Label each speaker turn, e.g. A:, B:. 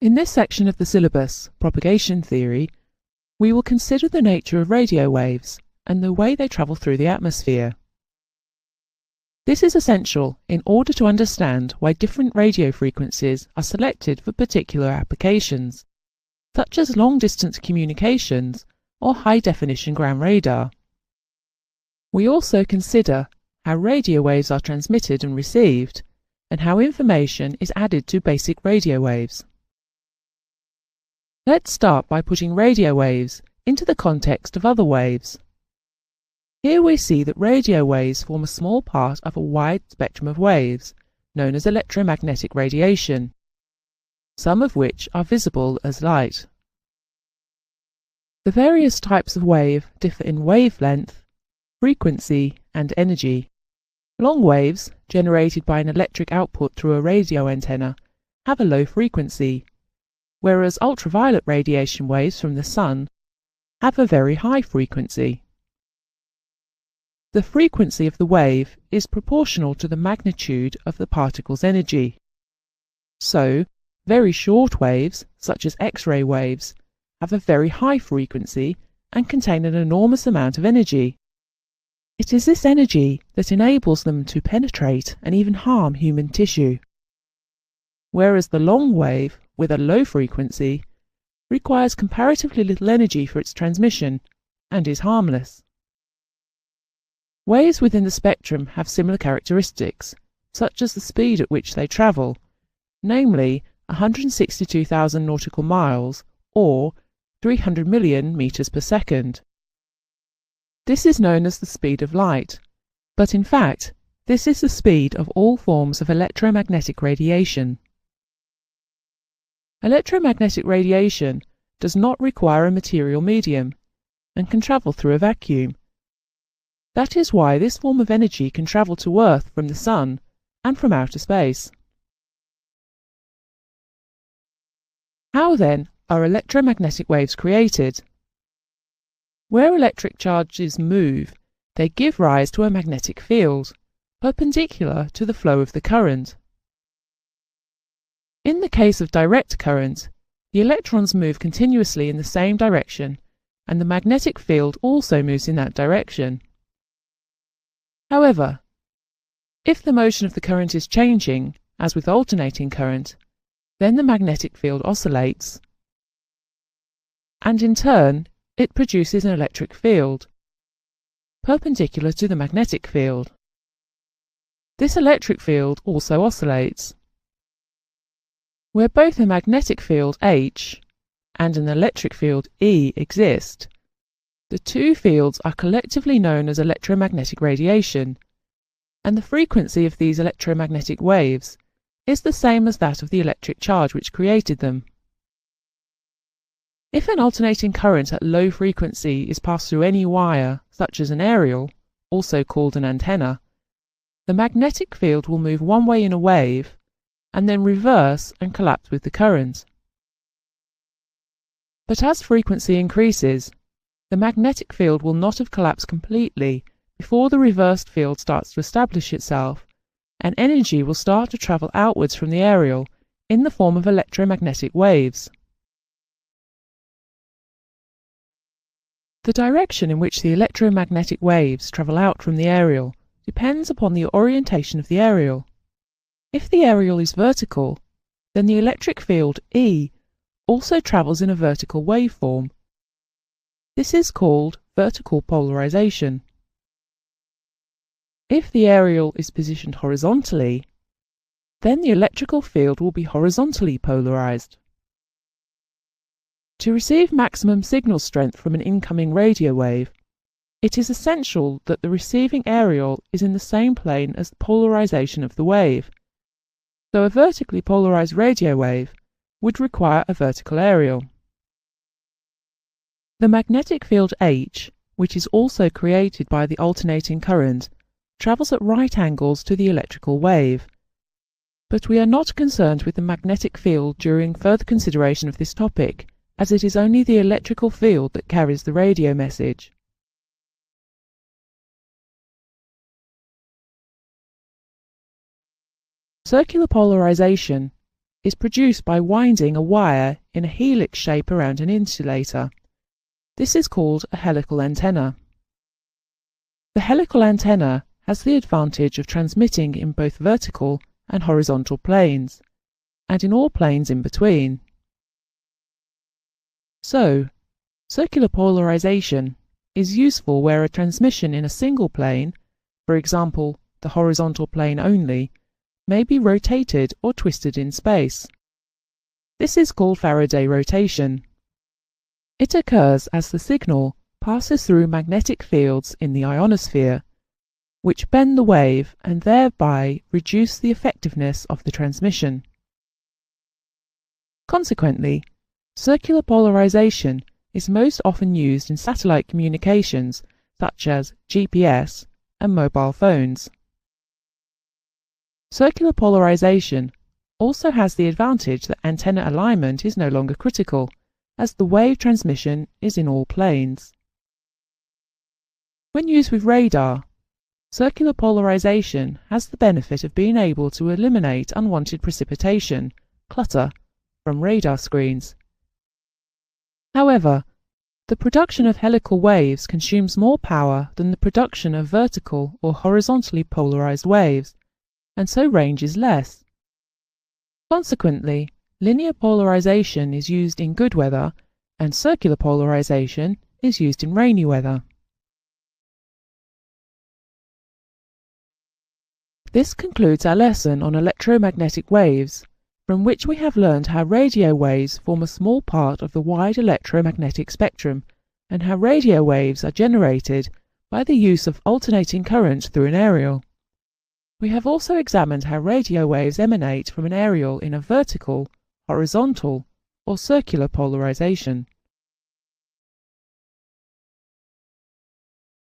A: In this section of the syllabus, Propagation Theory, we will consider the nature of radio waves and the way they travel through the atmosphere. This is essential in order to understand why different radio frequencies are selected for particular applications, such as long-distance communications or high-definition ground radar. We also consider how radio waves are transmitted and received, and how information is added to basic radio waves. Let's start by putting radio waves into the context of other waves. Here we see that radio waves form a small part of a wide spectrum of waves, known as electromagnetic radiation, some of which are visible as light. The various types of wave differ in wavelength, frequency, and energy. Long waves, generated by an electric output through a radio antenna, have a low frequency, whereas ultraviolet radiation waves from the sun have a very high frequency. The frequency of the wave is proportional to the magnitude of the particle's energy. So, very short waves, such as X-ray waves, have a very high frequency and contain an enormous amount of energy. It is this energy that enables them to penetrate and even harm human tissue. Whereas the long wave, with a low frequency, requires comparatively little energy for its transmission and is harmless. Waves within the spectrum have similar characteristics, such as the speed at which they travel, namely 162,000 nautical miles or 300 million meters per second. This is known as the speed of light, but in fact, this is the speed of all forms of electromagnetic radiation. Electromagnetic radiation does not require a material medium and can travel through a vacuum. That is why this form of energy can travel to Earth from the Sun and from outer space. How then are electromagnetic waves created? Where electric charges move, they give rise to a magnetic field, perpendicular to the flow of the current. In the case of direct current, the electrons move continuously in the same direction, and the magnetic field also moves in that direction. However, if the motion of the current is changing, as with alternating current, then the magnetic field oscillates, and in turn it produces an electric field, perpendicular to the magnetic field. This electric field also oscillates. Where both a magnetic field H and an electric field E exist, the two fields are collectively known as electromagnetic radiation, and the frequency of these electromagnetic waves is the same as that of the electric charge which created them. If an alternating current at low frequency is passed through any wire, such as an aerial, also called an antenna, the magnetic field will move one way in a wave and then reverse and collapse with the current. But as frequency increases, the magnetic field will not have collapsed completely before the reversed field starts to establish itself, and energy will start to travel outwards from the aerial in the form of electromagnetic waves. The direction in which the electromagnetic waves travel out from the aerial depends upon the orientation of the aerial. If the aerial is vertical, then the electric field E also travels in a vertical waveform. This is called vertical polarization. If the aerial is positioned horizontally, then the electrical field will be horizontally polarized. To receive maximum signal strength from an incoming radio wave, it is essential that the receiving aerial is in the same plane as the polarization of the wave. So a vertically polarized radio wave would require a vertical aerial. The magnetic field H, which is also created by the alternating current, travels at right angles to the electrical wave. But we are not concerned with the magnetic field during further consideration of this topic, as it is only the electrical field that carries the radio message. Circular polarization is produced by winding a wire in a helix shape around an insulator. This is called a helical antenna. The helical antenna has the advantage of transmitting in both vertical and horizontal planes, and in all planes in between. So, circular polarization is useful where a transmission in a single plane, for example the horizontal plane only, may be rotated or twisted in space. This is called Faraday rotation. It occurs as the signal passes through magnetic fields in the ionosphere, which bend the wave and thereby reduce the effectiveness of the transmission. Consequently, circular polarization is most often used in satellite communications such as GPS and mobile phones. Circular polarization also has the advantage that antenna alignment is no longer critical, as the wave transmission is in all planes. When used with radar, circular polarization has the benefit of being able to eliminate unwanted precipitation, clutter, from radar screens. However, the production of helical waves consumes more power than the production of vertical or horizontally polarized waves, and so range is less. Consequently, linear polarization is used in good weather, and circular polarization is used in rainy weather. This concludes our lesson on electromagnetic waves, from which we have learned how radio waves form a small part of the wide electromagnetic spectrum, and how radio waves are generated by the use of alternating current through an aerial. We have also examined how radio waves emanate from an aerial in a vertical, horizontal, or circular polarization.